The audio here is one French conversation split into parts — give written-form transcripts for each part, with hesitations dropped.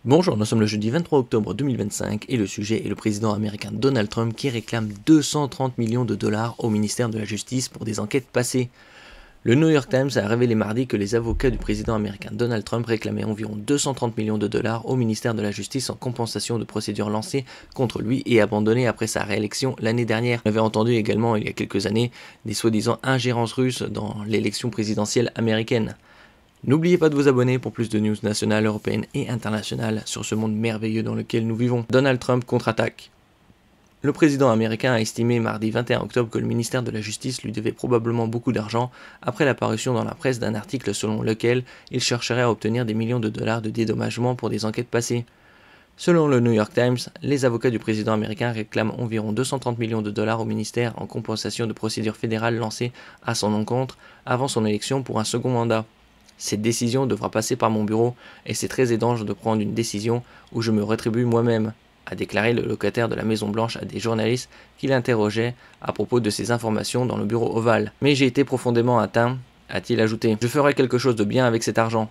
Bonjour, nous sommes le jeudi 23 octobre 2025 et le sujet est le président américain Donald Trump qui réclame 230 millions de dollars au ministère de la Justice pour des enquêtes passées. Le New York Times a révélé mardi que les avocats du président américain Donald Trump réclamaient environ 230 millions de dollars au ministère de la Justice en compensation de procédures lancées contre lui et abandonnées après sa réélection l'année dernière. On avait entendu également il y a quelques années des soi-disant ingérences russes dans l'élection présidentielle américaine. N'oubliez pas de vous abonner pour plus de news nationales, européennes et internationales sur ce monde merveilleux dans lequel nous vivons. Donald Trump contre-attaque. Le président américain a estimé mardi 21 octobre que le ministère de la Justice lui devait probablement beaucoup d'argent après l'apparition dans la presse d'un article selon lequel il chercherait à obtenir des millions de dollars de dédommagement pour des enquêtes passées. Selon le New York Times, les avocats du président américain réclament environ 230 millions de dollars au ministère en compensation de procédures fédérales lancées à son encontre avant son élection pour un second mandat. Cette décision devra passer par mon bureau et c'est très étrange de prendre une décision où je me rétribue moi-même, a déclaré le locataire de la Maison-Blanche à des journalistes qui l'interrogeaient à propos de ces informations dans le bureau ovale. Mais j'ai été profondément atteint, a-t-il ajouté. Je ferai quelque chose de bien avec cet argent.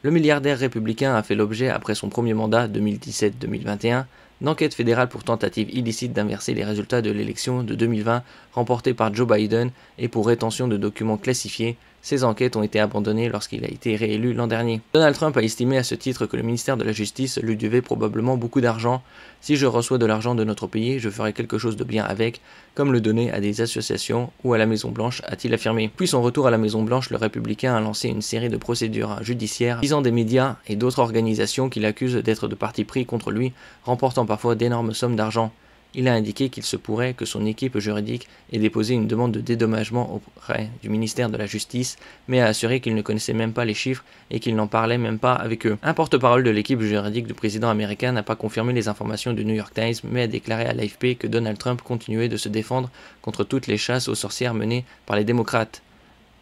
Le milliardaire républicain a fait l'objet, après son premier mandat 2017-2021, d'enquêtes fédérales pour tentative illicite d'inverser les résultats de l'élection de 2020 remportée par Joe Biden et pour rétention de documents classifiés. Ces enquêtes ont été abandonnées lorsqu'il a été réélu l'an dernier. Donald Trump a estimé à ce titre que le ministère de la Justice lui devait probablement beaucoup d'argent. Si je reçois de l'argent de notre pays, je ferai quelque chose de bien avec, comme le donner à des associations ou à la Maison-Blanche, a-t-il affirmé. Puis son retour à la Maison-Blanche, le républicain a lancé une série de procédures judiciaires visant des médias et d'autres organisations qu'il accuse d'être de parti pris contre lui, remportant parfois d'énormes sommes d'argent. Il a indiqué qu'il se pourrait que son équipe juridique ait déposé une demande de dédommagement auprès du ministère de la Justice, mais a assuré qu'il ne connaissait même pas les chiffres et qu'il n'en parlait même pas avec eux. Un porte-parole de l'équipe juridique du président américain n'a pas confirmé les informations du New York Times, mais a déclaré à l'AFP que Donald Trump continuait de se défendre contre toutes les chasses aux sorcières menées par les démocrates.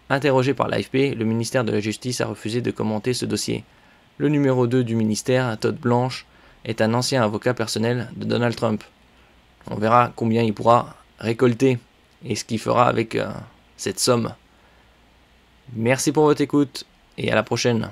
Interrogé par l'AFP, le ministère de la Justice a refusé de commenter ce dossier. Le numéro 2 du ministère, Todd Blanche, est un ancien avocat personnel de Donald Trump. On verra combien il pourra récolter et ce qu'il fera avec cette somme. Merci pour votre écoute et à la prochaine.